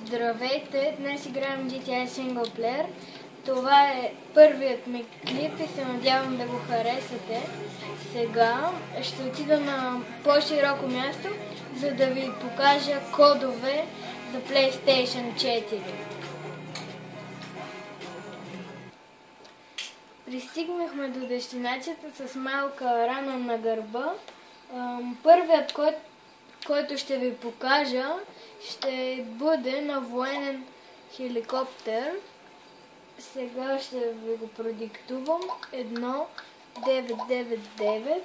Здравейте! Днес играем GTA Single Player. Това е първият ми клип и се надявам да го харесате. Сега ще отида на по-широко място, за да ви покажа кодове за PlayStation 4. Пристигнахме до дестинацията с малка рана на гърба. Първият код, който ще ви покажа, ще бъде на военен хеликоптер. Сега ще ви го продиктувам. 1999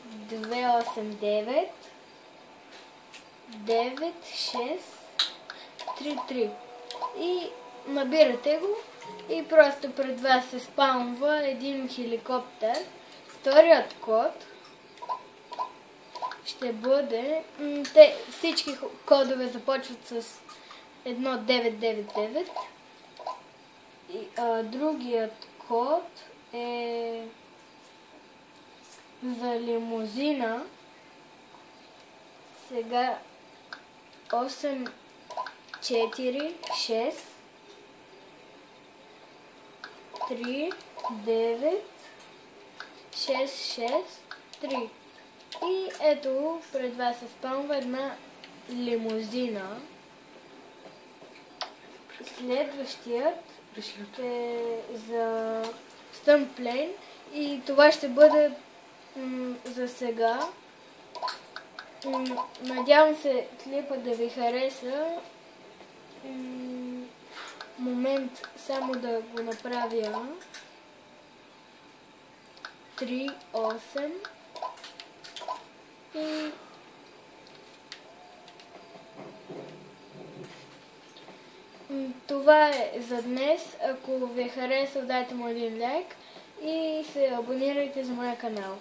289 9633 и набирате го и просто пред вас се спаунва един хеликоптер. Вторият код ще бъде... всички кодове започват с 1999 и другият код е за лимузина. Сега 846 39663. И ето пред вас се спамва една лимузина. Следващият е за Стъмплейн и това ще бъде за сега. Надявам се клипа да ви хареса. Момент само да го направя. 3-8 и това е за днес. Ако ви е харесал, дайте му един лайк и се абонирайте за моя канал.